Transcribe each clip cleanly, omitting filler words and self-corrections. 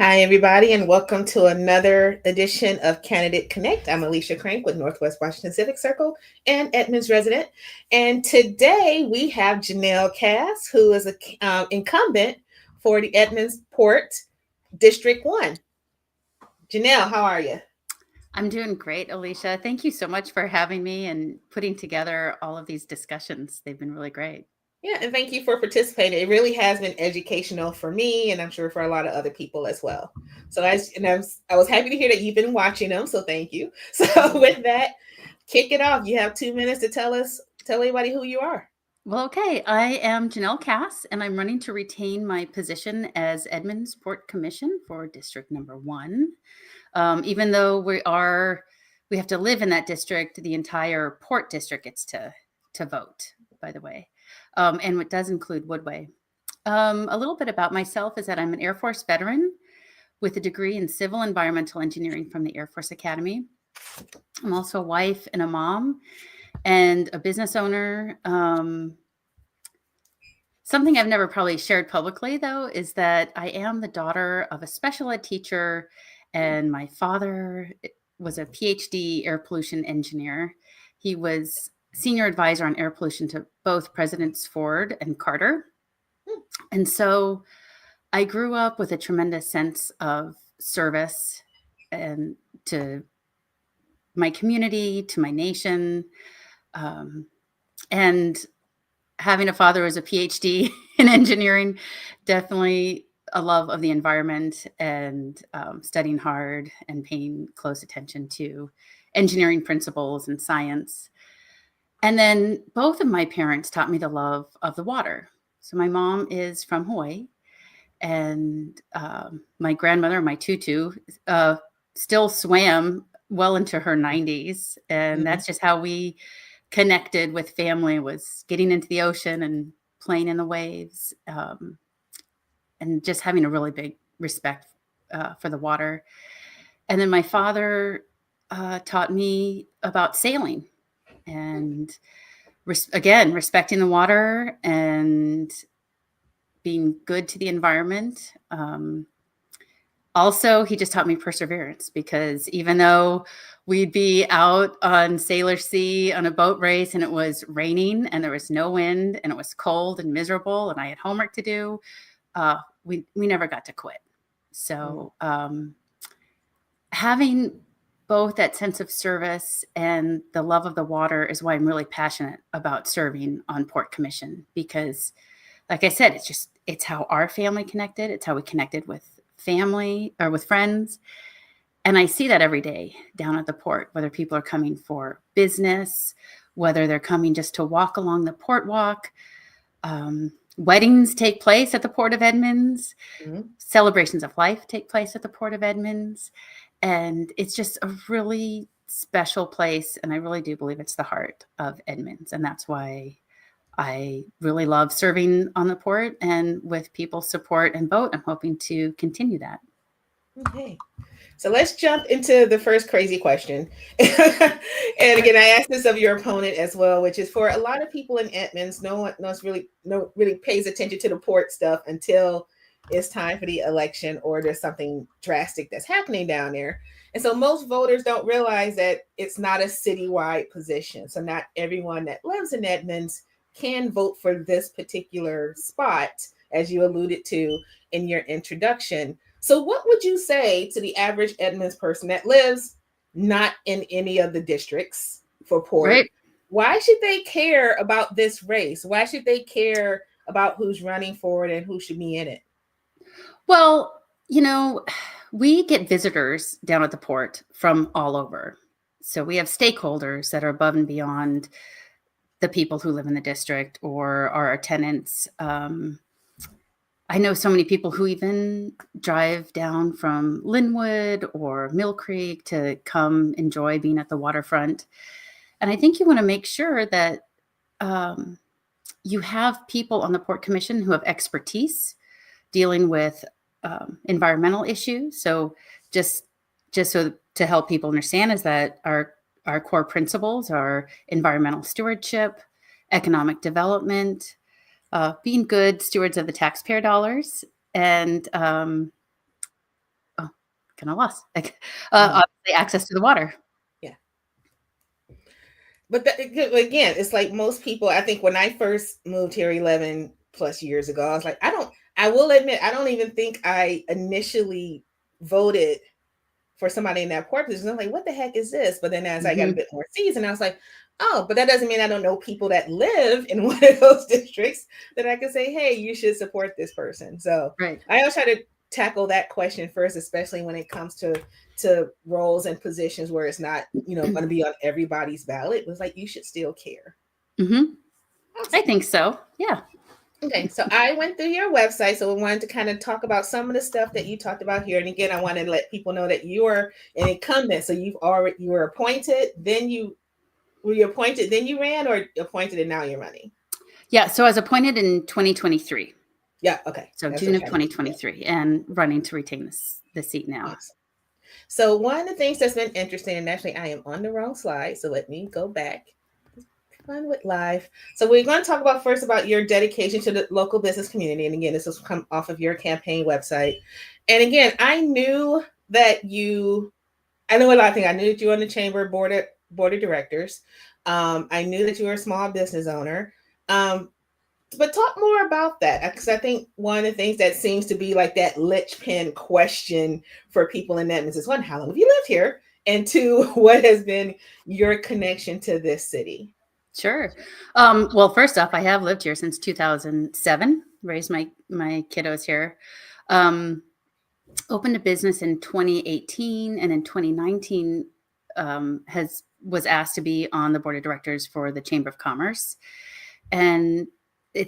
Hi, everybody, and welcome to another edition of Candidate Connect. I'm Alicia Crank with Northwest Washington Civic Circle and Edmonds resident. And today we have Janelle Cass, who is an incumbent for the Edmonds Port District 1. Janelle, how are you? I'm doing great, Alicia. Thank you so much for having me and putting together all of these discussions. They've been really great. Yeah, and thank you for participating. It really has been educational for me, and I'm sure for a lot of other people as well. So, I was happy to hear that you've been watching them. So, thank you. So, with that, kick it off. You have 2 minutes to tell everybody who you are. Well, okay. I am Janelle Cass, and I'm running to retain my position as Edmonds Port Commission for District Number 1. Even though we have to live in that district, the entire Port District gets to vote, by the way. And it does include Woodway. A little bit about myself is that I'm an Air Force veteran with a degree in civil environmental engineering from the Air Force Academy. I'm also a wife and a mom and a business owner. Something I've never probably shared publicly, though, is that I am the daughter of a special ed teacher, and my father was a PhD air pollution engineer. He was senior advisor on air pollution to both Presidents Ford and Carter. And so I grew up with a tremendous sense of service and to my community, to my nation. And having a father who was a PhD in engineering, definitely a love of the environment and studying hard and paying close attention to engineering principles and science. And then both of my parents taught me the love of the water. So my mom is from Hawaii, and my grandmother, my tutu, still swam well into her 90s. And that's just how we connected with family, was getting into the ocean and playing in the waves, and just having a really big respect for the water. And then my father taught me about sailing and again, respecting the water and being good to the environment. Also, he just taught me perseverance, because even though we'd be out on Sailor Sea on a boat race and it was raining and there was no wind and it was cold and miserable and I had homework to do, we never got to quit. So having both that sense of service and the love of the water is why I'm really passionate about serving on Port Commission, because like I said, it's how our family connected. It's how we connected with family or with friends. And I see that every day down at the port, whether people are coming for business, whether they're coming just to walk along the port walk. Weddings take place at the Port of Edmonds. Celebrations of life take place at the Port of Edmonds. And it's just a really special place. And I really do believe it's the heart of Edmonds. And that's why I really love serving on the port, and with people's support and vote, I'm hoping to continue that. Okay. So let's jump into the first crazy question. And again, I asked this of your opponent as well, which is for a lot of people in Edmonds, no one really pays attention to the port stuff until it's time for the election or there's something drastic that's happening down there. And so most voters don't realize that it's not a citywide position. So not everyone that lives in Edmonds can vote for this particular spot, as you alluded to in your introduction. So, what would you say to the average Edmonds person that lives not in any of the districts for Port? Right. Why should they care about this race? Why should they care about who's running for it and who should be in it? Well, we get visitors down at the port from all over. So we have stakeholders that are above and beyond the people who live in the district or are our tenants. I know so many people who even drive down from Linwood or Mill Creek to come enjoy being at the waterfront. And I think you want to make sure that you have people on the Port Commission who have expertise dealing with environmental issues. So just so to help people understand is that our core principles are environmental stewardship, economic development, being good stewards of the taxpayer dollars, and kind of lost. Like, Mm. obviously, access to the water. Yeah. But again, it's like most people, I think when I first moved here 11 plus years ago, I was like, I will admit, I don't even think I initially voted for somebody in that port position. I'm like, what the heck is this? But then as I got a bit more seasoned, I was like, oh, but that doesn't mean I don't know people that live in one of those districts that I can say, hey, you should support this person. So Right. I always try to tackle that question first, especially when it comes to roles and positions where it's not, going to be on everybody's ballot. It was like, you should still care. Awesome. I Awesome. think so. Yeah. Okay, so I went through your website, so we wanted to kind of talk about some of the stuff that you talked about here. And again, I want to let people know that you are an incumbent. So you were appointed, then you appointed, then you ran, or appointed and now you're running. Yeah. So I was appointed in 2023. Yeah. Okay. So That's June of 2023, and running to retain the seat now. Awesome. So one of the things that's been interesting, and actually I am on the wrong slide, so let me go back. Fun with live. So we're going to talk about first about your dedication to the local business community. And again, this has come off of your campaign website. And again, I knew that I know a lot of things. I knew that you were on the chamber board of directors. I knew that you were a small business owner. But talk more about that, because I think one of the things that seems to be like that linchpin question for people in Edmonds is, one, how long have you lived here? And two, what has been your connection to this city? Sure. Well, first off, I have lived here since 2007, raised my kiddos here. Opened a business in 2018, and in 2019 was asked to be on the board of directors for the Chamber of Commerce. And I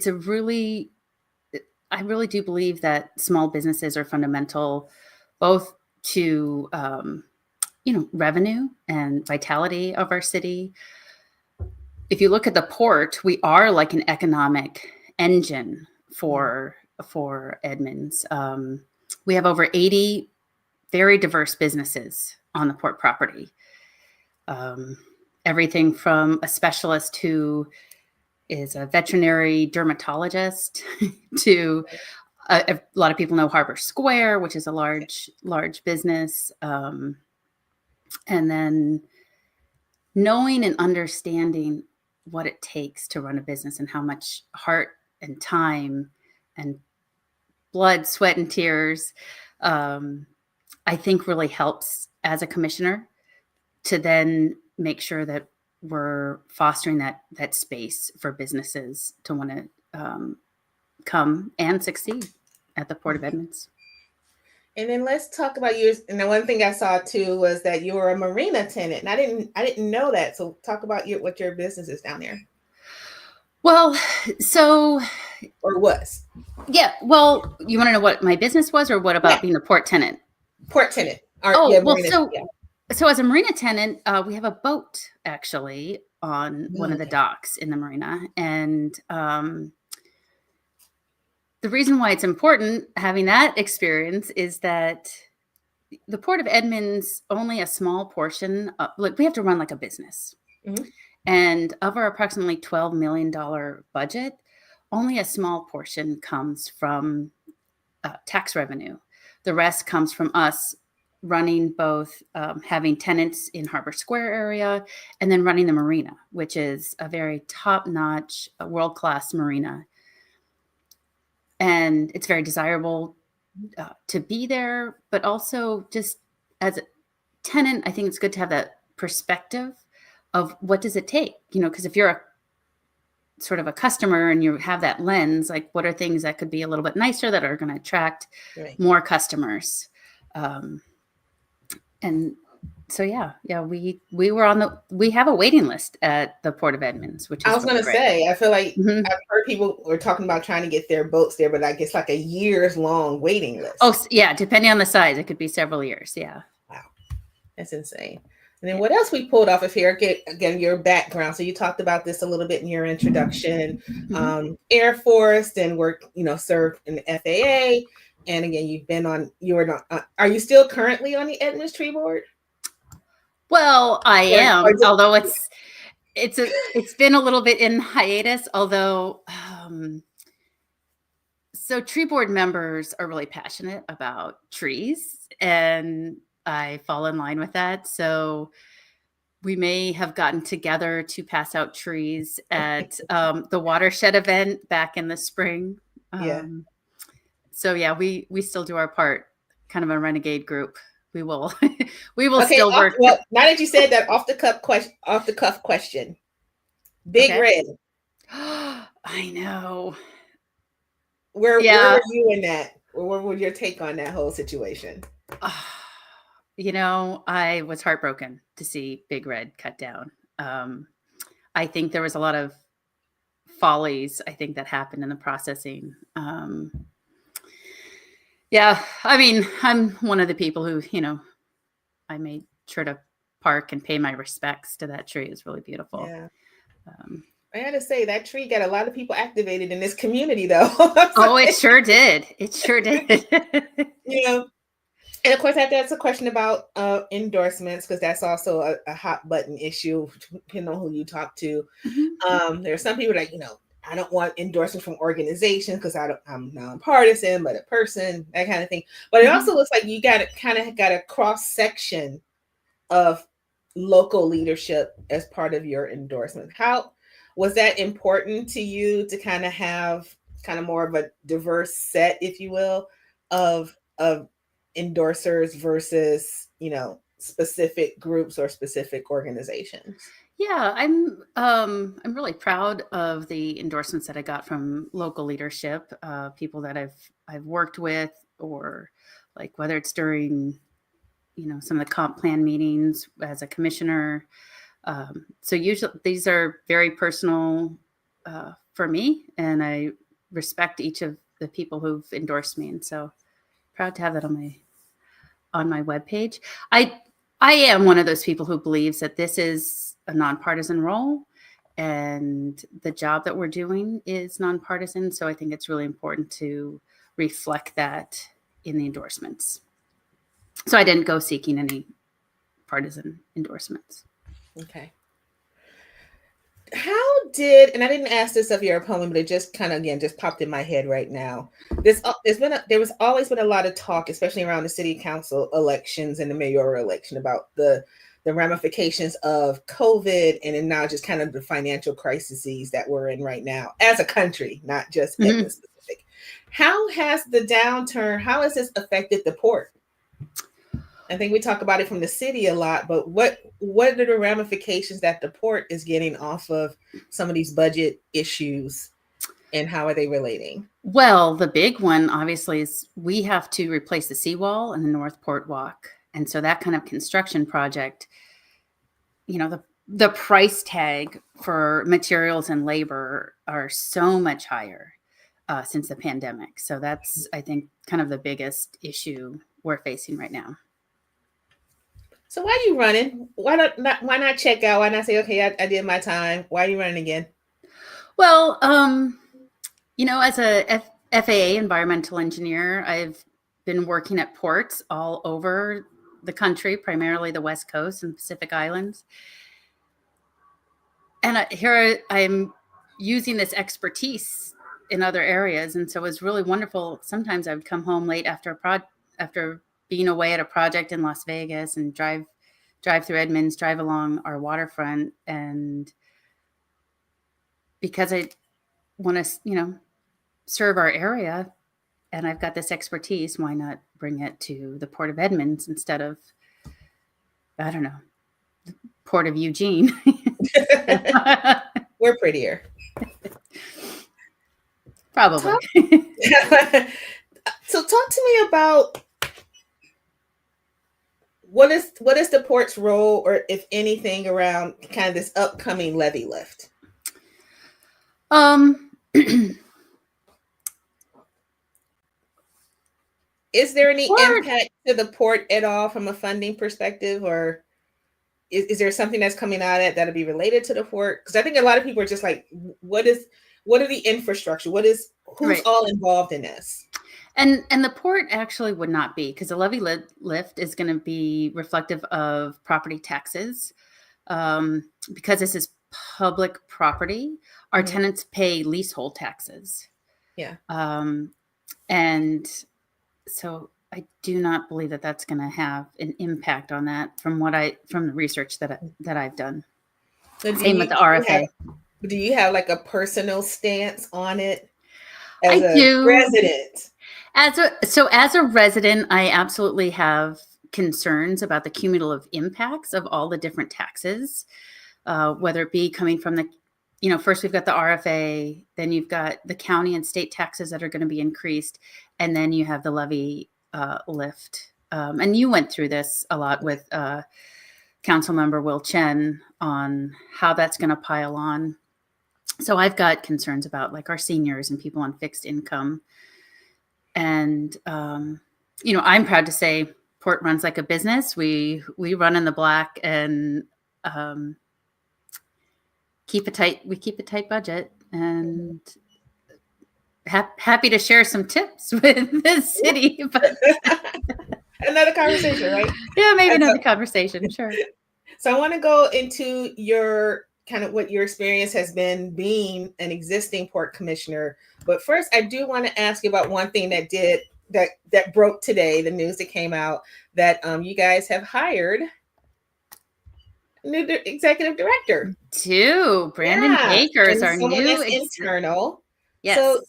really do believe that small businesses are fundamental, both to revenue and vitality of our city. If you look at the port, we are like an economic engine for Edmonds. We have over 80 very diverse businesses on the port property. Everything from a specialist who is a veterinary dermatologist to a lot of people know Harbor Square, which is a large business. And then knowing and understanding what it takes to run a business and how much heart and time and blood, sweat, and tears, I think really helps as a commissioner to then make sure that we're fostering that space for businesses to want to come and succeed at the Port of Edmonds. And then let's talk about yours. And the one thing I saw too was that you were a marina tenant, and I didn't know that. So talk about what your business is down there. Well, so or was. Yeah. Well, you want to know what my business was, or what about being a port tenant? Port tenant. So as a marina tenant, we have a boat actually on one of the docks in the marina, and the reason why it's important having that experience is that the Port of Edmonds, only a small portion, we have to run like a business. Mm-hmm. And of our approximately $12 million budget, only a small portion comes from tax revenue. The rest comes from us running both, having tenants in Harbor Square area, and then running the marina, which is a very top-notch, world-class marina. And it's very desirable to be there, but also just as a tenant, I think it's good to have that perspective of what does it take, because if you're a sort of a customer and you have that lens, like what are things that could be a little bit nicer that are going to attract more customers. And so, we have a waiting list at the Port of Edmonds, which is I was going to say, I feel like I've heard people were talking about trying to get their boats there, but I guess like a years long waiting list. Oh yeah. Depending on the size, it could be several years. Yeah. Wow. That's insane. And then what else we pulled off of here? Again, your background. So you talked about this a little bit in your introduction. Air Force, then served in the FAA. And again, are you still currently on the Edmonds Tree Board? Well, I am, although it's been a little bit in hiatus, although So tree board members are really passionate about trees, and I fall in line with that. So we may have gotten together to pass out trees at the watershed event back in the spring. Yeah. So yeah, we still do our part, kind of a renegade group. We will we will Okay. still work. Well, now that you said that, off the cuff question. Big Okay. Red. I know. Where Yeah. were you in that? Or what was your take on that whole situation? You know, I was heartbroken to see Big Red cut down. I think there was a lot of follies, I think, that happened in the processing. Yeah, I mean, I'm one of the people who, I made sure to park and pay my respects to that tree. It was really beautiful. Yeah. Um, I had to say that tree got a lot of people activated in this community, though. oh, it sure did. It sure did. You know, and of course, I have to ask a question about endorsements because that's also a hot button issue, depending on who you talk to. Mhm. There are some people like, I don't want endorsements from organizations because I'm nonpartisan, but a person, that kind of thing. But it also Mhm. looks like you got a cross section of local leadership as part of your endorsement. How was that important to you to kind of have kind of more of a diverse set, if you will, of endorsers versus, specific groups or specific organizations? Yeah, I'm really proud of the endorsements that I got from local leadership, people that I've worked with, or like whether it's during some of the comp plan meetings as a commissioner. So usually these are very personal for me, and I respect each of the people who've endorsed me, and so proud to have that on my webpage. I am one of those people who believes that this is a nonpartisan role, and the job that we're doing is nonpartisan. So I think it's really important to reflect that in the endorsements. So I didn't go seeking any partisan endorsements. Okay. How did, and I didn't ask this of your opponent, but it just kind of again just popped in my head right now. There was always been a lot of talk, especially around the city council elections and the mayoral election, about the ramifications of COVID and then now just kind of the financial crises that we're in right now as a country, not just Mhm. Edmond specific. How has this affected the port? I think we talk about it from the city a lot, but what are the ramifications that the port is getting off of some of these budget issues, and how are they relating? Well, the big one obviously is we have to replace the seawall and the North Port Walk. And so that kind of construction project, the price tag for materials and labor are so much higher since the pandemic. So that's, I think, kind of the biggest issue we're facing right now. So why are you running? Why not check out? Why not say, okay, I did my time? Why are you running again? Well, as a FAA environmental engineer, I've been working at ports all over the country, primarily the West Coast and Pacific Islands. And here I'm using this expertise in other areas, and so it was really wonderful. Sometimes I would come home late after being away at a project in Las Vegas and drive through Edmonds, drive along our waterfront, and because I want to, serve our area, and I've got this expertise, why not bring it to the Port of Edmonds instead of, I don't know, Port of Eugene? We're prettier. Probably. Talk, so talk to me about what is the port's role, or if anything, around kind of this upcoming levy lift? um, Is there any Port. impact to the port at all from a funding perspective, or is there something that's coming out of it that'll be related to the port? Because I think a lot of people are just like, what are the infrastructure? Who's Right. all involved in this? And the port actually would not be, because the levy lift is going to be reflective of property taxes. Because this is public property, our Mhm. tenants pay leasehold taxes. Yeah. And so I do not believe that that's going to have an impact on that from the research that I've done. So Same with the RFA. do you have like a personal stance on it as I a do. resident? As a resident, I absolutely have concerns about the cumulative impacts of all the different taxes, whether it be coming from first we've got the RFA, then you've got the county and state taxes that are going to be increased, and then you have the levy lift. And you went through this a lot with Council Member Will Chen on how that's going to pile on. So I've got concerns about like our seniors and people on fixed income. And, I'm proud to say Port runs like a business. We run in the black and keep a tight budget, and happy to share some tips with the city. But another conversation, right? Yeah, maybe another conversation. Sure. So I want to go into your kind of what your experience has been being an existing port commissioner. But first, I do want to ask you about one thing that broke today, the news that came out that you guys have hired a new executive director. Brandon Baker is our new internal. Yes. So,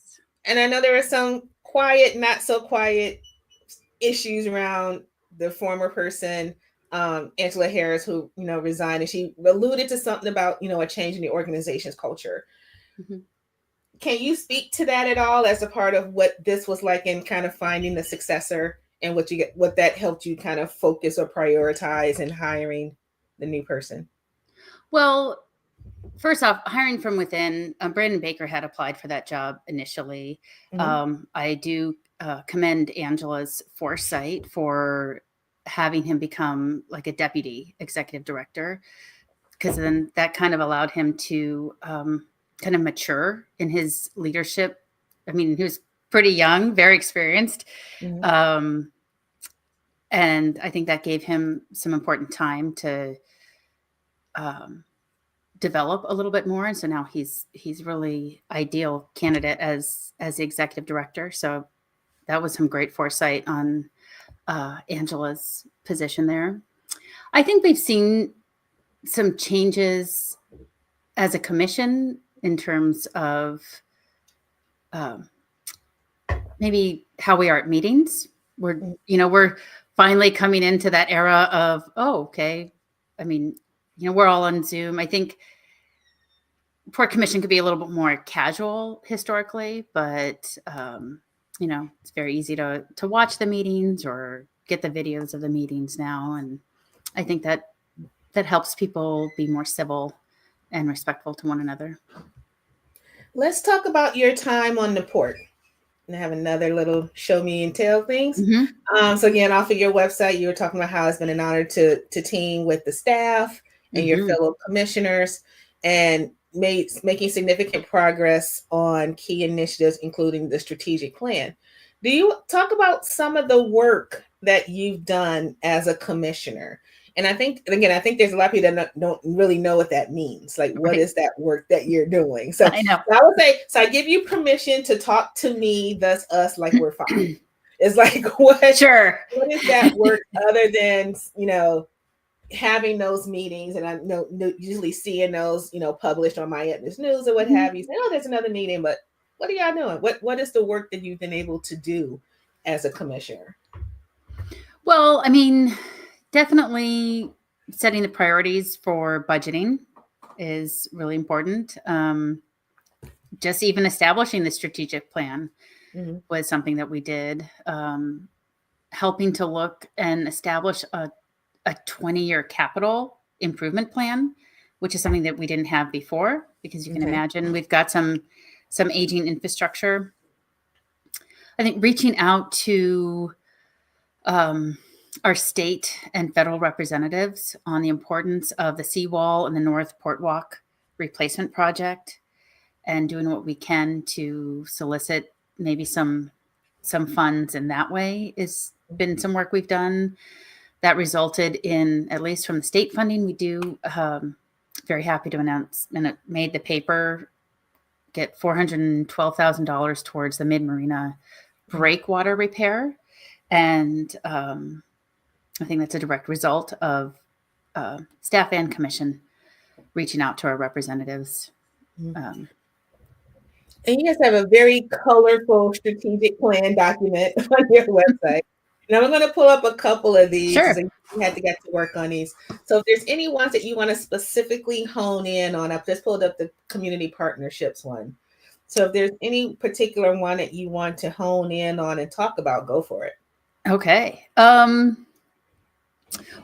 and I know there are some quiet, not so quiet issues around the former person, Angela Harris, who resigned, and she alluded to something about a change in the organization's culture. Mm-hmm. Can you speak to that at all as a part of what this was like in kind of finding the successor and what that helped you kind of focus or prioritize in hiring the new person? Well, first off, hiring from within, Brandon Baker had applied for that job initially. Mm-hmm. I do commend Angela's foresight for having him become like a deputy executive director, because then that kind of allowed him to kind of mature in his leadership. I mean, he was pretty young, very experienced. Mm-hmm. And I think that gave him some important time to develop a little bit more. And so now he's really ideal candidate as the executive director. So that was some great foresight on Angela's position there. I think we've seen some changes as a commission in terms of maybe how we are at meetings. We're finally coming into that era of, okay. I mean, we're all on Zoom. I think Port Commission could be a little bit more casual historically, but it's very easy to watch the meetings or get the videos of the meetings now. And I think that helps people be more civil and respectful to one another. Let's talk about your time on the port. And I have another little show me and tell things. Mm-hmm. So again, off of your website, you were talking about how it's been an honor to team with the staff and mm-hmm. your fellow commissioners, and making significant progress on key initiatives, including the strategic plan. Do you talk about some of the work that you've done as a commissioner? And I think there's a lot of people that don't really know what that means. Like, what is that work that you're doing? So I know. I would say, so I give you permission to talk to me, thus us, like we're fine. It's like, what is that work other than, having those meetings, and I know usually seeing those, published on my Etnis News or what have you. Say, oh, there's another meeting, but what are y'all doing? What is the work that you've been able to do as a commissioner? Well, I mean, definitely setting the priorities for budgeting is really important. Just even establishing the strategic plan mm-hmm. was something that we did. Helping to look and establish a 20-year capital improvement plan, which is something that we didn't have before, because you can imagine we've got some aging infrastructure. I think reaching out to our state and federal representatives on the importance of the seawall and the North Port Walk replacement project, and doing what we can to solicit maybe some funds in that way has been some work we've done. That resulted in, at least from the state funding, we do, very happy to announce, and it made the paper, get $412,000 towards the Mid-Marina breakwater repair. And I think that's a direct result of staff and commission reaching out to our representatives. And you guys have a very colorful strategic plan document on your website. And I'm going to pull up a couple of these because Sure. we had to get to work on these. So if there's any ones that you want to specifically hone in on, I've just pulled up the community partnerships one. So if there's any particular one that you want to hone in on and talk about, go for it. Okay.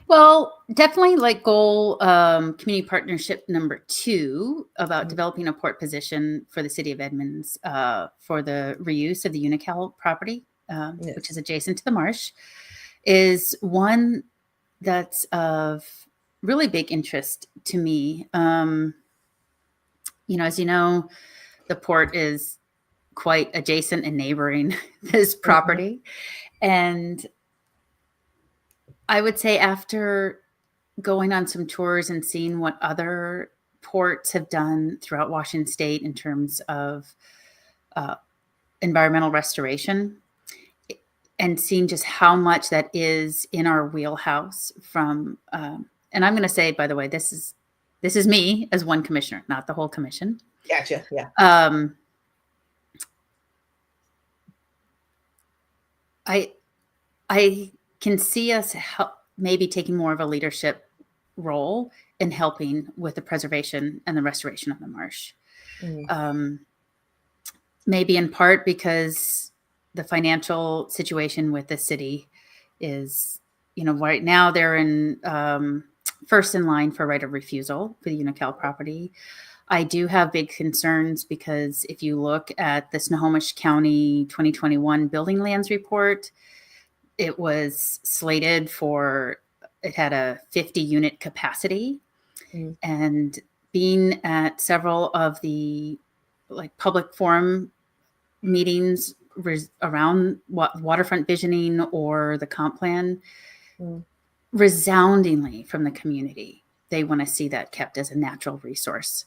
Well, definitely like goal community partnership number 2 about developing a port position for the city of Edmonds for the reuse of the Unical property, which is adjacent to the marsh, is one that's of really big interest to me. As you know, the port is quite adjacent and neighboring this property. And I would say after going on some tours and seeing what other ports have done throughout Washington State in terms of environmental restoration, and seeing just how much that is in our wheelhouse from, and I'm going to say, by the way, this is me as one commissioner, not the whole commission. Gotcha. Yeah. I can see us maybe taking more of a leadership role in helping with the preservation and the restoration of the marsh. Maybe in part because the financial situation with the city is, right now they're in first in line for right of refusal for the Unical property. I do have big concerns because if you look at the Snohomish County 2021 building lands report, it was slated for, it had a 50 unit capacity. And being at several of the public forum meetings around waterfront visioning or the comp plan, resoundingly from the community, they want to see that kept as a natural resource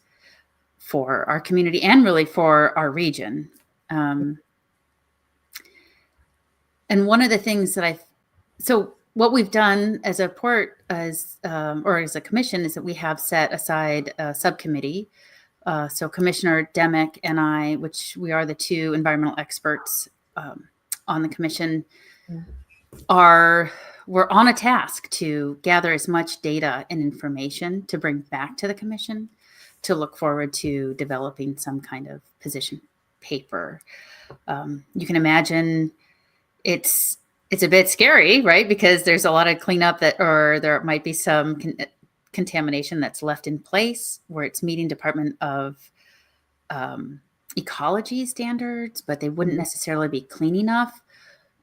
for our community and really for our region. And one of the things that so what we've done as a port or as a commission is that we have set aside a subcommittee. So Commissioner Demick and I, which we are the 2 environmental experts on the commission, we're on a task to gather as much data and information to bring back to the commission to look forward to developing some kind of position paper. You can imagine it's a bit scary, right? Because there's a lot of cleanup or there might be some contamination that's left in place where it's meeting Department of Ecology standards, but they wouldn't necessarily be clean enough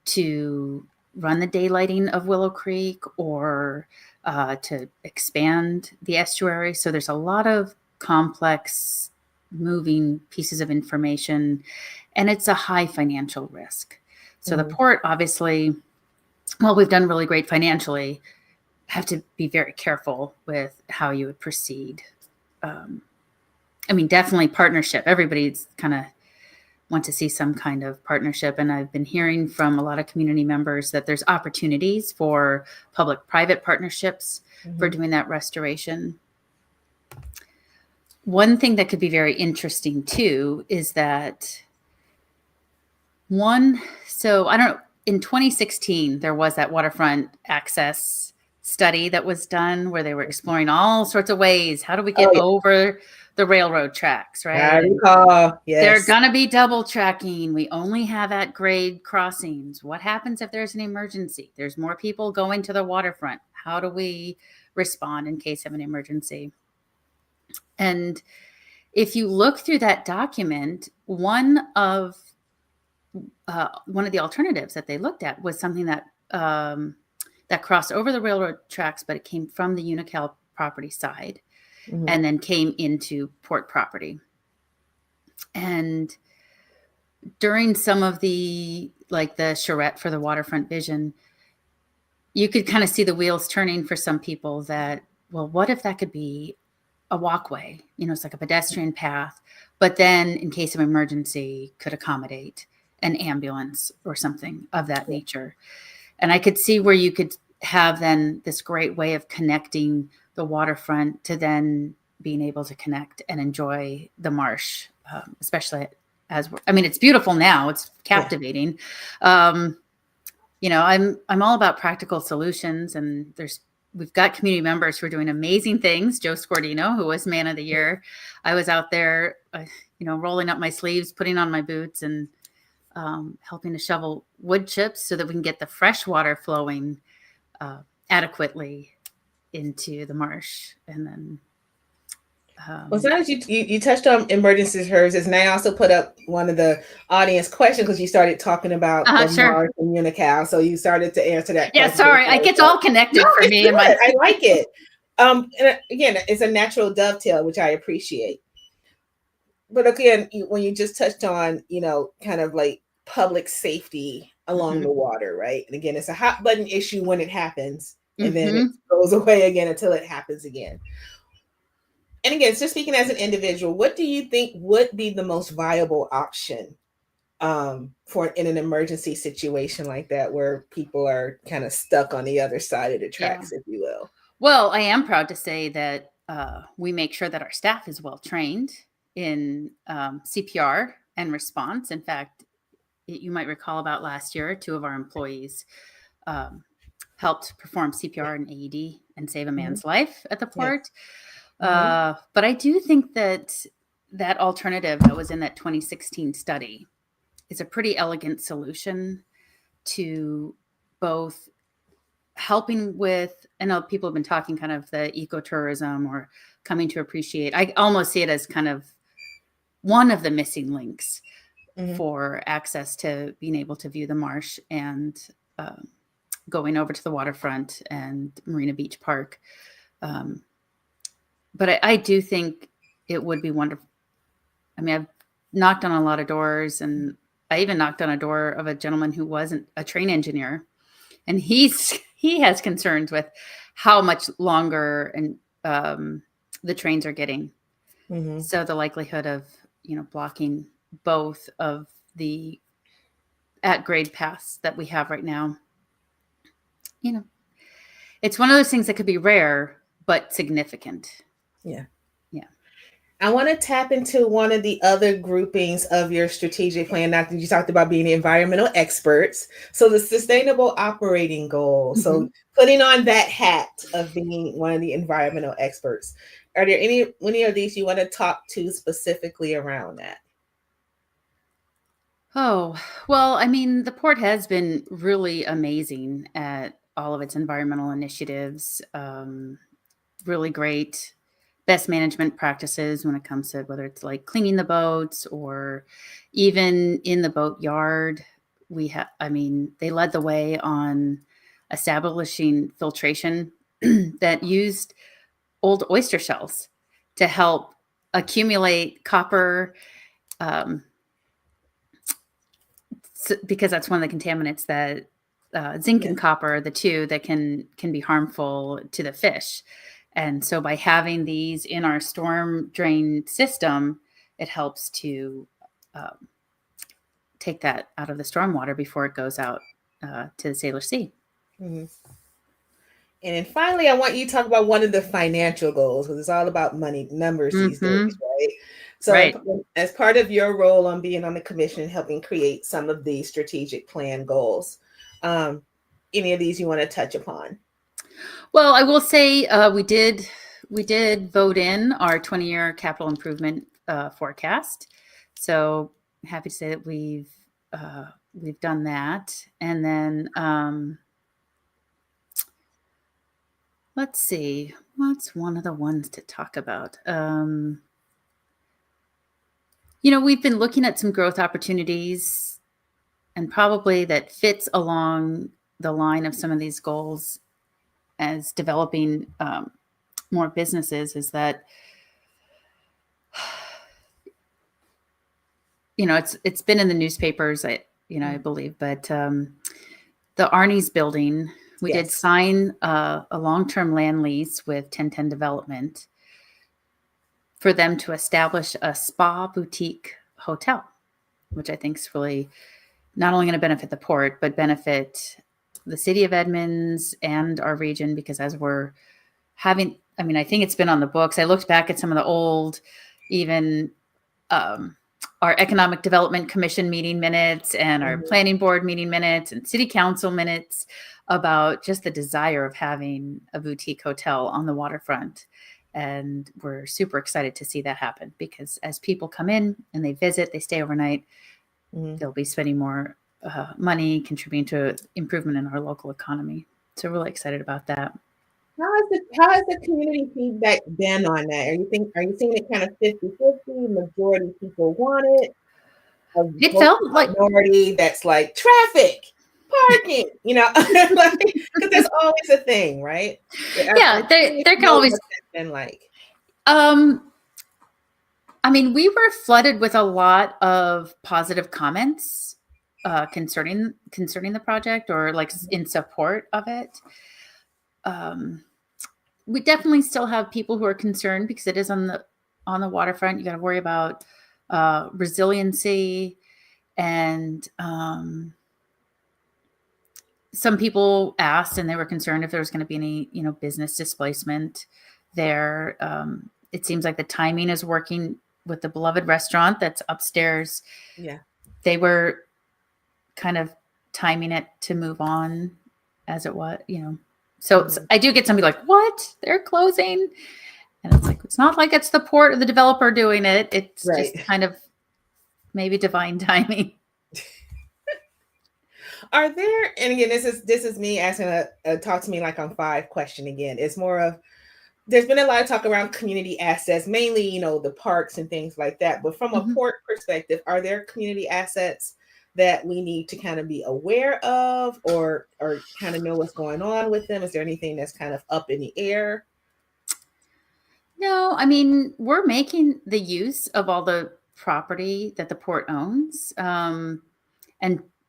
to run the daylighting of Willow Creek or to expand the estuary. So there's a lot of complex moving pieces of information, and it's a high financial risk. So the port, obviously, while we've done really great financially, have to be very careful with how you would proceed. Definitely partnership. Everybody's kind of want to see some kind of partnership. And I've been hearing from a lot of community members that there's opportunities for public-private partnerships for doing that restoration. One thing that could be very interesting too is that in 2016, there was that waterfront access study that was done where they were exploring all sorts of ways. How do we get over the railroad tracks, right? I recall, yes. They're going to be double tracking. We only have at grade crossings. What happens if there's an emergency? There's more people going to the waterfront. How do we respond in case of an emergency? And if you look through that document, one of the alternatives that they looked at was something that that crossed over the railroad tracks, but it came from the Unical property side and then came into port property. And during some of the charrette for the waterfront vision, you could kind of see the wheels turning for some people that, well, what if that could be a walkway? It's like a pedestrian path, but then in case of emergency could accommodate an ambulance or something of that nature. And I could see where you could have then this great way of connecting the waterfront to then being able to connect and enjoy the marsh, especially I mean, it's beautiful now. It's captivating. I'm all about practical solutions, and we've got community members who are doing amazing things. Joe Scordino, who was Man of the Year, I was out there, rolling up my sleeves, putting on my boots, and helping to shovel wood chips so that we can get the fresh water flowing adequately into the marsh. And then well, as long as you touched on emergency services, and I also put up one of the audience questions because you started talking about the sure. Mars and Unical, so you started to answer that. Yeah, sorry, it gets all connected for me. I like it. And again, it's a natural dovetail, which I appreciate. But again, when you just touched on, kind of like public safety along the water, right? And again, it's a hot button issue when it happens, and then it goes away again until it happens again. And again, just speaking as an individual, what do you think would be the most viable option in an emergency situation like that, where people are kind of stuck on the other side of the tracks, if you will? Well, I am proud to say that we make sure that our staff is well trained in CPR and response. In fact, you might recall about last year, 2 of our employees helped perform CPR and AED and save a man's life at the port. But I do think that alternative that was in that 2016 study is a pretty elegant solution to both helping with, I know people have been talking kind of the ecotourism or coming to appreciate. I almost see it as kind of one of the missing links for access to being able to view the marsh and going over to the waterfront and Marina Beach Park. But I do think it would be wonderful. I mean, I've knocked on a lot of doors, and I even knocked on a door of a gentleman who wasn't a train engineer, and he has concerns with how much longer and the trains are getting. So the likelihood of blocking both of the at grade paths that we have right now, it's one of those things that could be rare but significant. Yeah. I want to tap into one of the other groupings of your strategic plan. Now, you talked about being environmental experts. So the sustainable operating goal. So putting on that hat of being one of the environmental experts. Are there any of these you want to talk to specifically around that? Oh, well, I mean, the port has been really amazing at all of its environmental initiatives. Really great best management practices when it comes to whether it's like cleaning the boats or even in the boat yard. They led the way on establishing filtration that used old oyster shells to help accumulate copper, because that's one of the contaminants that zinc and copper are the two that can be harmful to the fish. And so by having these in our storm drain system, it helps to take that out of the stormwater before it goes out to the Salish Sea. And then finally, I want you to talk about one of the financial goals, because it's all about money, numbers these days, right? So as part of your role on being on the commission and helping create some of these strategic plan goals, any of these you want to touch upon? Well, I will say we did vote in our 20-year capital improvement forecast. So I'm happy to say that we've done that. And then let's see, what's one of the ones to talk about? We've been looking at some growth opportunities, and probably that fits along the line of some of these goals as developing more businesses, is that it's been in the newspapers, I believe, but the Arnie's building, we did sign a long-term land lease with 1010 Development for them to establish a spa boutique hotel, which I think is really not only going to benefit the port, but benefit the city of Edmonds and our region, because as we're having, I mean, I think it's been on the books. I looked back at some of the old, even our Economic Development Commission meeting minutes and our planning board meeting minutes and city council minutes about just the desire of having a boutique hotel on the waterfront. And we're super excited to see that happen, because as people come in and they visit, they stay overnight, they'll be spending more money, contributing to improvement in our local economy. So we're really excited about that. How has the community feedback been on that? Are you seeing it kind of 50-50? Majority of people want it. It felt like minority that's like traffic, parking, because that's always a thing, right? Yeah, there can always been like. I mean, we were flooded with a lot of positive comments concerning the project, or like in support of it. We definitely still have people who are concerned because it is on the waterfront. You got to worry about resiliency, and some people asked and they were concerned if there was going to be any, business displacement there. It seems like the timing is working with the beloved restaurant that's upstairs. Yeah. They were kind of timing it to move on as it was, So I do get somebody like, what? They're closing? And it's like, it's not like it's the port or the developer doing it. It's just kind of maybe divine timing. Are there, and again, this is me asking a talk to me like I'm 5 question again. It's more of, there's been a lot of talk around community assets, mainly, the parks and things like that. But from a port perspective, are there community assets that we need to kind of be aware of, or kind of know what's going on with them? Is there anything that's kind of up in the air? No, I mean, we're making the use of all the property that the port owns, and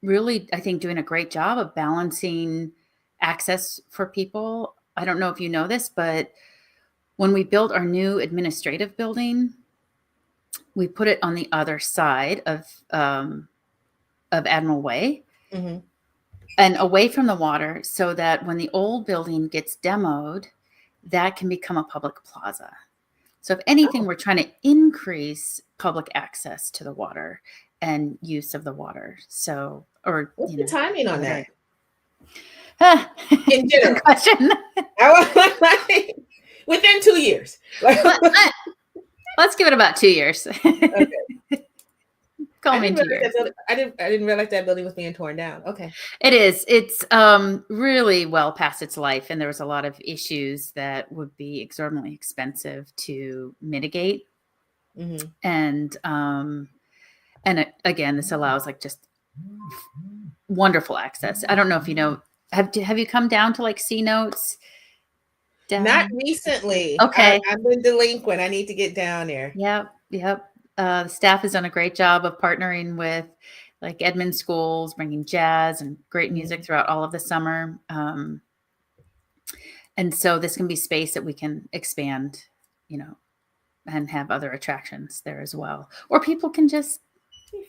really, I think, doing a great job of balancing access for people. I don't know if you know this, but when we built our new administrative building, we put it on the other side of Admiral Way and away from the water, so that when the old building gets demoed, that can become a public plaza. So if anything, we're trying to increase public access to the water and use of the water. So, or what's the timing on that? In general, good question. Within 2 years. Let's give it about 2 years. Okay. Call me 2 years. I didn't realize that building was being torn down. Okay. It is. It's really well past its life, and there was a lot of issues that would be exorbitantly expensive to mitigate. And again, this allows like just wonderful access. I don't know if you know. Have you come down to like C Notes? Not recently. Okay. I've been delinquent. I need to get down there. Yep. The staff has done a great job of partnering with like Edmonds schools, bringing jazz and great music throughout all of the summer. And so this can be space that we can expand, and have other attractions there as well. Or people can just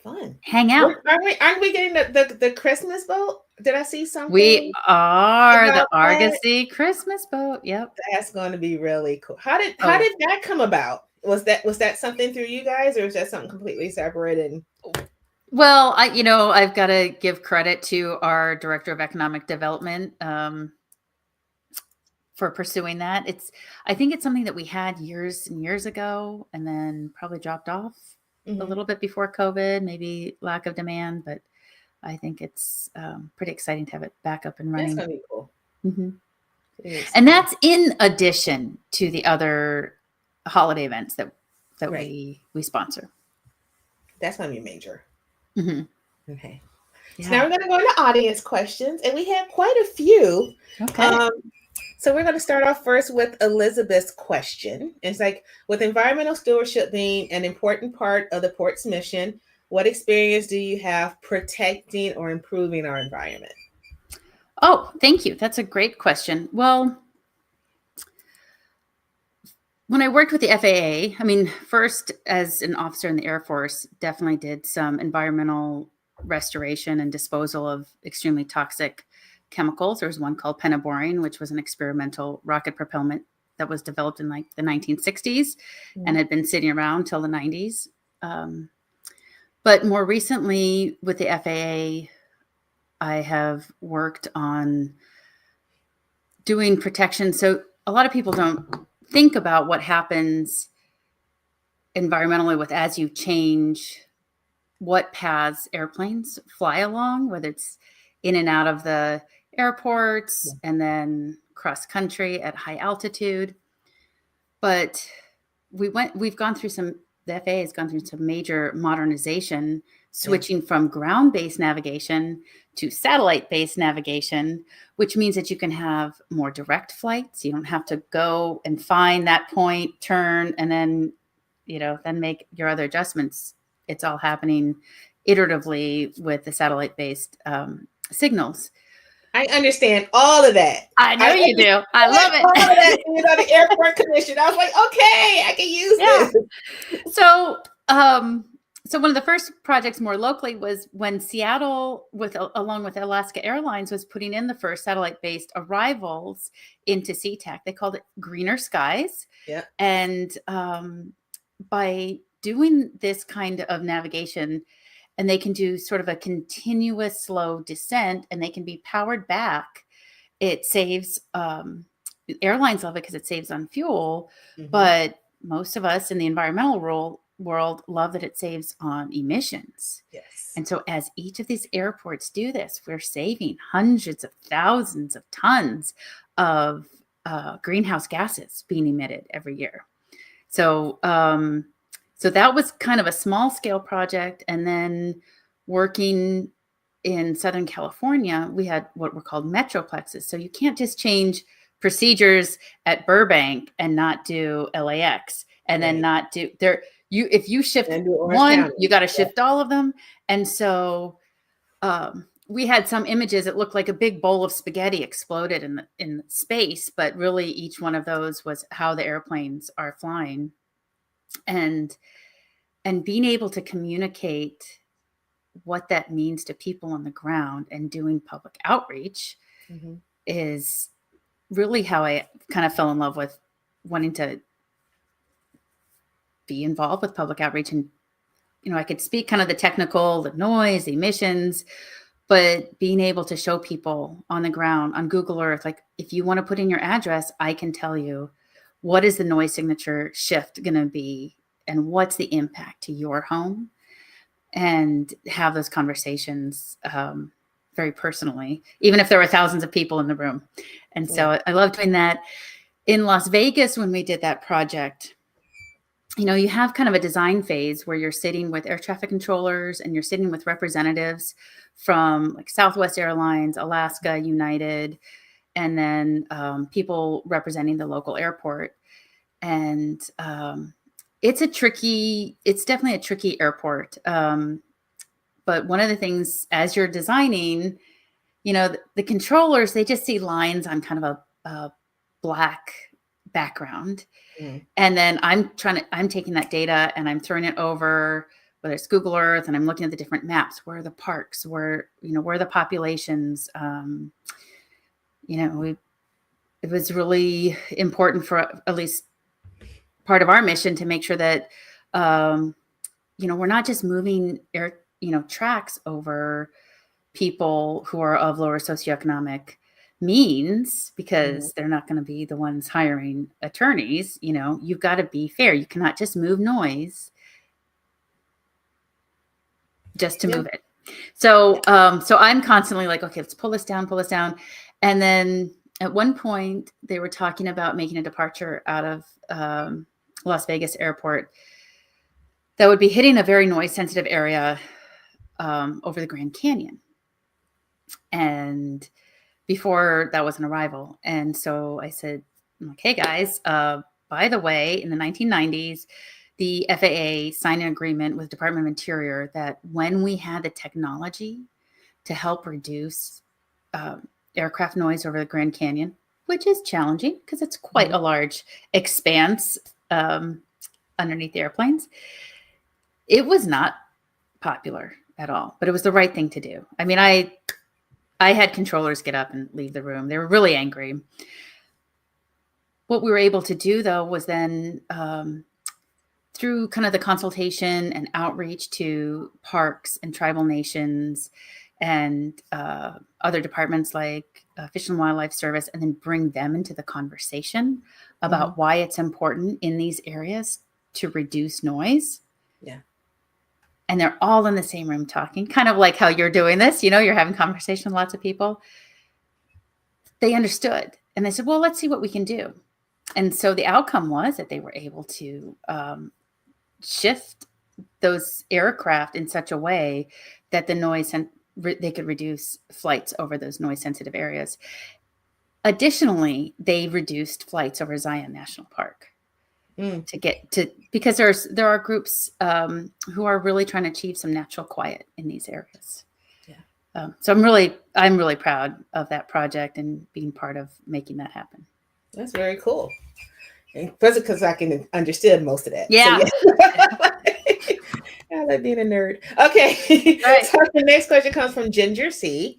fun. Hang out. Aren't we getting the Christmas boat? Did I see something? We are the Argosy Christmas boat. Yep. That's going to be really cool. How did that come about? Was that something through you guys, or is that something completely separate? And well, I've got to give credit to our Director of Economic Development for pursuing that. I think it's something that we had years and years ago, and then probably dropped off a little bit before COVID, maybe lack of demand, but I think it's pretty exciting to have it back up and running. That's going to be cool. And that's in addition to the other holiday events that we sponsor. That's going to be major. Okay. Yeah. So now we're going to go into audience questions, and we have quite a few. Okay. So we're going to start off first with Elizabeth's question. It's like, with environmental stewardship being an important part of the port's mission, what experience do you have protecting or improving our environment? Oh, thank you. That's a great question. Well, when I worked with the FAA, first as an officer in the Air Force, definitely did some environmental restoration and disposal of extremely toxic chemicals. There was one called pentaborane, which was an experimental rocket propellant that was developed in like the 1960s and had been sitting around till the 90s. But more recently with the FAA, I have worked on doing protection. So a lot of people don't think about what happens environmentally with as you change what paths airplanes fly along, whether it's in and out of the airports and then cross country at high altitude. But we've gone through the FAA has gone through some major modernization, switching from ground-based navigation to satellite-based navigation, which means that you can have more direct flights. You don't have to go and find that point, turn, and then, then make your other adjustments. It's all happening iteratively with the satellite-based signals. I understand all of that. I know you do. I love it. All of that, the airport commission. I was like, okay, I can use this. So, so one of the first projects more locally was when Seattle, along with Alaska Airlines, was putting in the first satellite-based arrivals into SeaTac. They called it Greener Skies. Yeah. And by doing this kind of navigation, and they can do sort of a continuous slow descent, and they can be powered back. It saves, airlines love it because it saves on fuel, but most of us in the environmental world love that it saves on emissions. Yes. And so as each of these airports do this, we're saving hundreds of thousands of tons of greenhouse gases being emitted every year. So, so that was kind of a small scale project. And then working in Southern California, we had what were called metroplexes. So you can't just change procedures at Burbank and not do LAX and then not do there. If you shift one, you got to shift all of them. And so we had some images that looked like a big bowl of spaghetti exploded in space, but really each one of those was how the airplanes are flying. And being able to communicate what that means to people on the ground and doing public outreach is really how I kind of fell in love with wanting to be involved with public outreach. And, I could speak kind of the technical, the noise, the emissions, but being able to show people on the ground on Google Earth, like if you want to put in your address, I can tell you what is the noise signature shift going to be and what's the impact to your home, and have those conversations very personally, even if there were thousands of people in the room. And so I love doing that. In Las Vegas, when we did that project, you have kind of a design phase where you're sitting with air traffic controllers and you're sitting with representatives from like Southwest Airlines, Alaska, United, and then people representing the local airport. And it's definitely a tricky airport. But one of the things as you're designing, the controllers, they just see lines on kind of a black background. And then I'm taking that data and I'm throwing it over, whether it's Google Earth, and I'm looking at the different maps. Where are the parks? Where are the populations? It was really important for at least part of our mission to make sure that, we're not just moving tracks over people who are of lower socioeconomic means, because they're not going to be the ones hiring attorneys. You've got to be fair. You cannot just move noise just to move it. So, so I'm constantly like, okay, let's pull this down. And then at one point they were talking about making a departure out of Las Vegas airport that would be hitting a very noise sensitive area over the Grand Canyon. And before that was an arrival. And so I said, okay, guys, by the way, in the 1990s, the FAA signed an agreement with Department of Interior that when we had the technology to help reduce aircraft noise over the Grand Canyon, which is challenging because it's quite a large expanse underneath the airplanes, it was not popular at all, but it was the right thing to do. I mean, I had controllers get up and leave the room. They were really angry. What we were able to do, though, was then through kind of the consultation and outreach to parks and tribal nations and other departments like Fish and Wildlife Service, and then bring them into the conversation about why it's important in these areas to reduce noise. Yeah. And they're all in the same room talking, kind of like how you're doing this, you're having conversation with lots of people. They understood. And they said, well, let's see what we can do. And so the outcome was that they were able to shift those aircraft in such a way that the noise and they could reduce flights over those noise sensitive areas. Additionally, they reduced flights over Zion National Park to get to, because there are groups who are really trying to achieve some natural quiet in these areas. Yeah. So I'm really proud of that project and being part of making that happen. That's very cool. Especially because I can understand most of that. Yeah. So, yeah. I like being a nerd. Okay. Right. So the next question comes from Ginger C.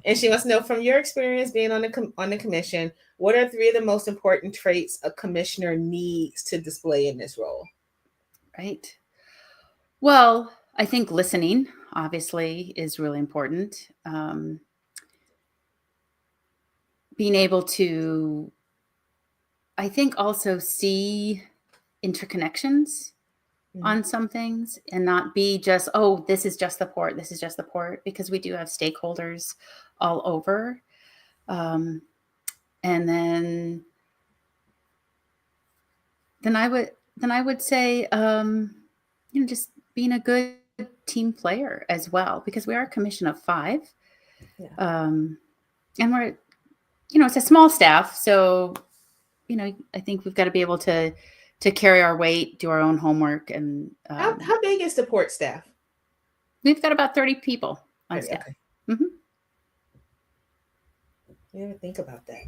And she wants to know, from your experience being on the commission, what are 3 of the most important traits a commissioner needs to display in this role? Right. Well, I think listening, obviously, is really important. Being able to, I think, also see interconnections on some things and not be just, oh, this is just the port, this is just the port, because we do have stakeholders all over. And then I would say, just being a good team player as well, because we are a commission of 5. Yeah. And we're, it's a small staff. So, I think we've got to be able to carry our weight, do our own homework. And how big is the port staff? We've got about 30 people on staff. Okay. You never think about that.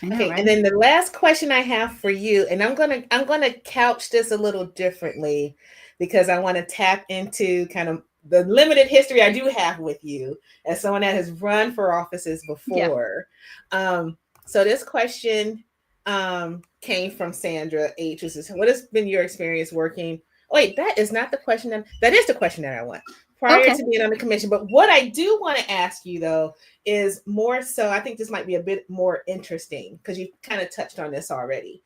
I know, okay, right? And then the last question I have for you, and I'm gonna couch this a little differently because I want to tap into kind of the limited history I do have with you as someone that has run for offices before. Yeah. So this question came from Sandra H. Who says, what has been your experience working? Oh, wait, that is not the question. That is the question that I want prior to being on the commission. But what I do want to ask you, though, is more so, I think this might be a bit more interesting because you kind of touched on this already.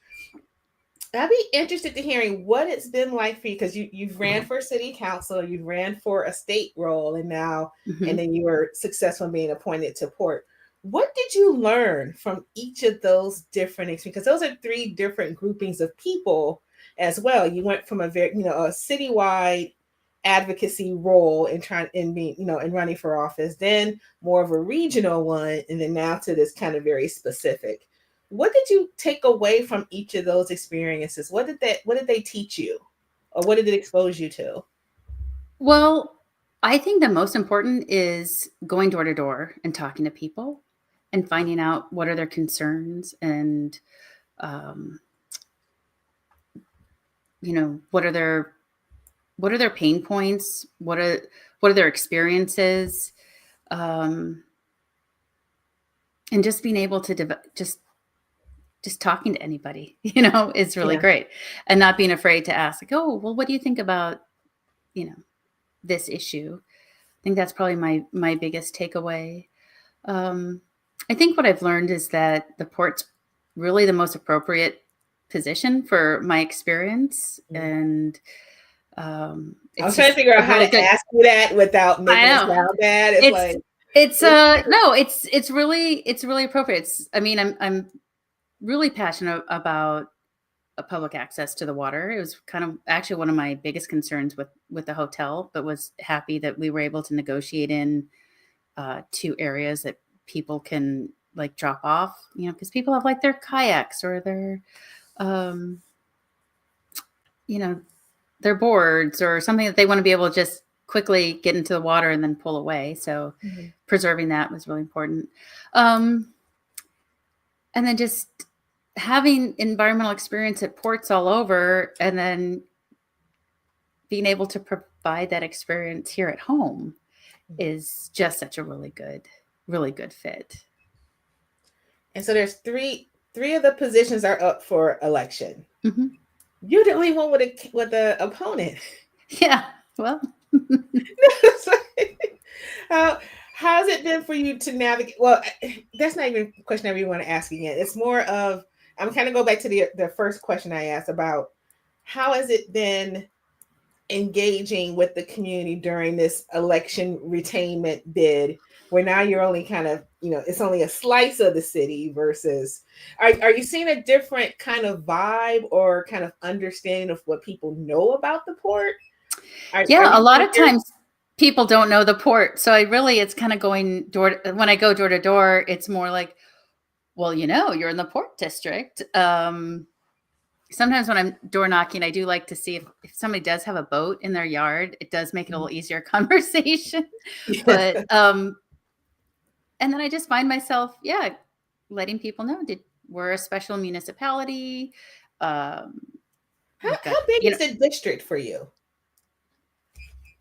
I'd be interested to hearing what it's been like for you, because you've ran for city council, you've ran for a state role, and now, and then you were successful in being appointed to port. What did you learn from each of those different experiences? Because those are 3 different groupings of people as well. You went from a very, a citywide advocacy role in being, in running for office, then more of a regional one, and then now to this kind of very specific. What did you take away from each of those experiences? What did they teach you, or what did it expose you to? Well, I think the most important is going door to door and talking to people and finding out what are their concerns and, what are their pain points? What are their experiences? And just being able to just talking to anybody, is really great. And not being afraid to ask, like, oh, well, what do you think about, this issue? I think that's probably my biggest takeaway. I think what I've learned is that the port's really the most appropriate position for my experience. And I was trying to figure out how to ask you that without making it sound bad. It's really appropriate. I'm really passionate about public access to the water. It was kind of actually one of my biggest concerns with the hotel, but was happy that we were able to negotiate in 2 areas that people can like drop off, because people have like their kayaks or their, their boards or something that they want to be able to just quickly get into the water and then pull away. So preserving that was really important. And then just having environmental experience at ports all over, and then being able to provide that experience here at home. is just such a really good fit. And so there's three of the positions are up for election. Mm-hmm. You're the only one with a opponent. Yeah. Well, It's like, how how's it been for you to navigate? Well, that's not even a question I really want to ask again. It's more of I'm kind of go back to the first question I asked about how has it been engaging with the community during this election retainment bid where now you're only kind of it's only a slice of the city versus are you seeing a different kind of vibe or kind of understanding of what people know about the port? Are yeah, a you lot seeing of times people don't know the port. So it's kind of going when I go door to door, it's more like, well, you're in the port district. Sometimes when I'm door knocking, I do like to see if somebody does have a boat in their yard. It does make it a little easier conversation. But and then I just find myself, letting people know we're a special municipality. Um, we've got, how big is the district for you?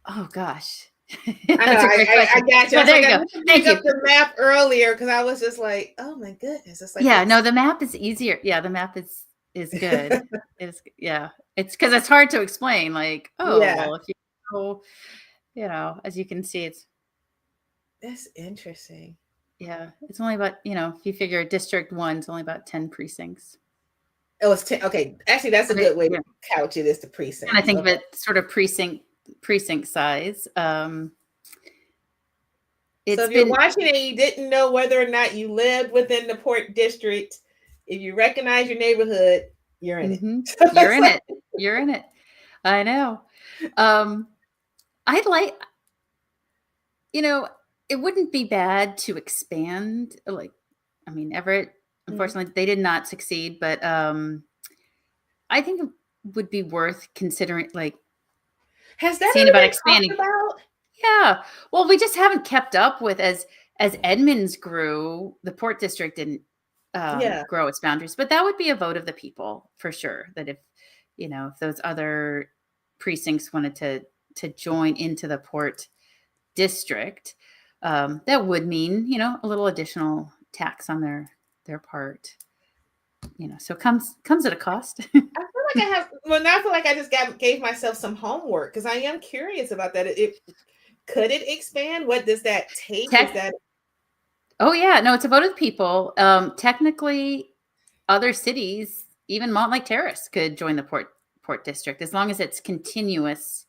oh gosh, I know that's a great I question. got you. I So was there like you I go. meant to bring Thank up you. the map earlier because I was just like, oh my goodness, it's like Yeah, it's no, the map is easier. Yeah, the map is good. Yeah, it's because it's hard to explain. Like, oh yeah, well, if you know, as you can see, it's that's interesting. it's only about if you figure District 1's only about 10 precincts. Oh, it's 10. Okay. Actually, that's a And it, good way to yeah, couch it is the and I precincts. think of Okay. it sort of precinct size. So It's if you're been watching and you didn't know whether or not you lived within the Port District, if you recognize your neighborhood, you're in it. mhm, So you're it's in like, it. You're in it. I know. Um, I'd like you know, it wouldn't be bad to expand. Like, I mean, Everett, mhm. unfortunately, they did not succeed, but I think it would be worth considering, like, Has that seeing ever about been talked expanding. about? Yeah. Well, we just haven't kept up with as Edmonds grew, the Port District didn't Yeah. grow its boundaries, but that would be a vote of the people for sure. That if those other precincts wanted to join into the Port District, that would mean a little additional tax on their part. So comes at a cost. I feel like I have, well, now I feel like I just gave myself some homework because I am curious about that. Could it expand? What does that take? Is Tech. that, Oh yeah, no, it's a vote of the people. Technically, other cities, even Montlake Terrace, could join the port district as long as it's continuous.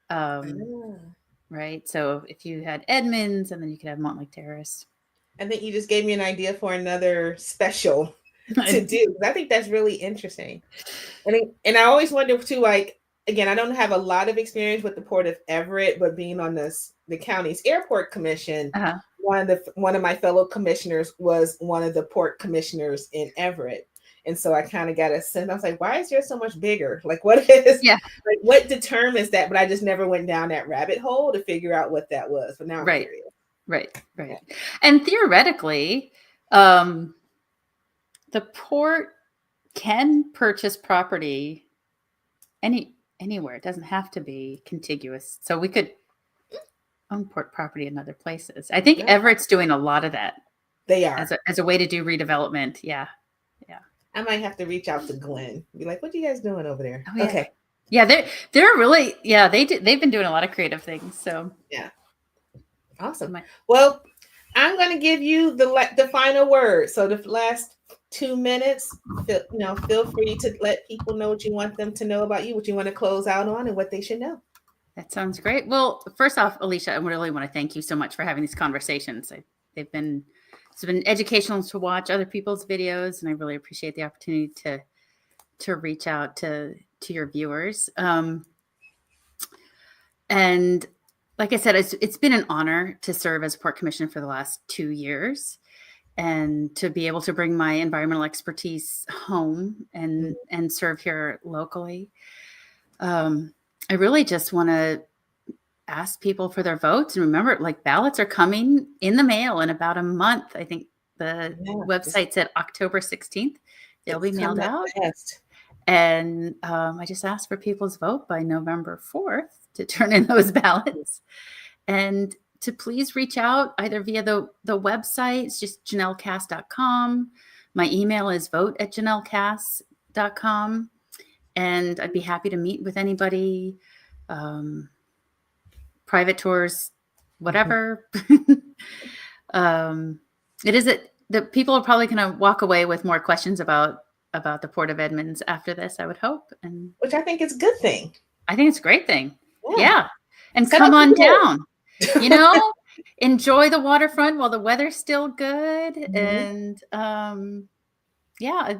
Um, ah. right. So if you had Edmonds, and then you could have Montlake Terrace. I think you just gave me an idea for another special to do. I think that's really interesting. And I always wonder too, like again, I don't have a lot of experience with the Port of Everett, but being on the county's airport commission, Uh-huh. one of my fellow commissioners was one of the port commissioners in Everett. And so I kind of got a sense. I was like, why is yours so much bigger? Like Yeah. what determines that? But I just never went down that rabbit hole to figure out what that was. But now I'm Right. curious. Right. Okay. Right. And theoretically, um, the port can purchase property anywhere. It doesn't have to be contiguous. So we could own port property in other places. I think Yeah, Everett's doing a lot of that they as are. a way to do redevelopment. Yeah. Yeah. I might have to reach out to Glenn. Be like, what are you guys doing over there? Oh yeah. Okay. Yeah, they're really they've been doing a lot of creative things. So Yeah. Awesome. my, Well, I'm going to give you the final word. So the last 2 minutes, feel free to let people know what you want them to know about you, what you want to close out on, and what they should know. that sounds great. Well, first off, Alicia, I really want to thank you so much for having these conversations. They've been it's been educational to watch other people's videos, and I really appreciate the opportunity to reach out to your viewers. And like I said, it's been an honor to serve as port commissioner for the last 2 years, and to be able to bring my environmental expertise home and serve here locally. I really just want to ask people for their votes, and remember, like, ballots are coming in the mail in about a month. I think the Yeah, website said October 16th. They'll it's be mailed coming up out. fast. And I just asked for people's vote by November 4th to turn in those ballots. And to please reach out either via the website. It's just janellecast.com. My email is vote@janellecast.com. And I'd be happy to meet with anybody, private tours, whatever. It is the people are probably going to walk away with more questions about the Port of Edmonds after this, I would hope. And which I think is a good thing. I think it's a great thing. Yeah. And Set come up on the goal. down, enjoy the waterfront while the weather's still good. Mhm. And yeah,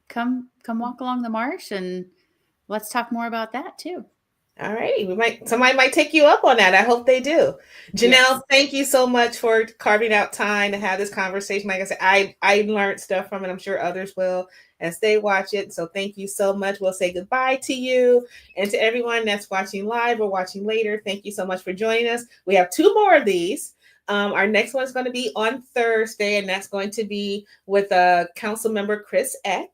come walk along the marsh, and let's talk more about that too. All right. Somebody might take you up on that. I hope they do. Janelle, Yes. thank you so much for carving out time to have this conversation. Like I said, I learned stuff from it. I'm sure others will as they watch it. So thank you so much. We'll say goodbye to you and to everyone that's watching live or watching later. Thank you so much for joining us. We have 2 more of these. Our next one is going to be on Thursday, and that's going to be with Council Member Chris Eck.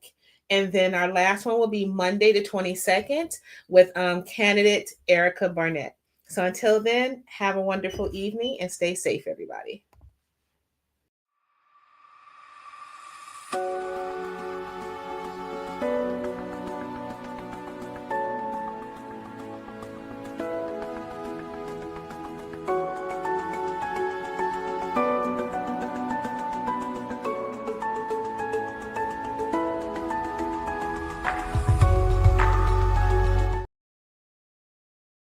And then our last one will be Monday the 22nd with candidate Erica Barnett. So until then, have a wonderful evening and stay safe, everybody.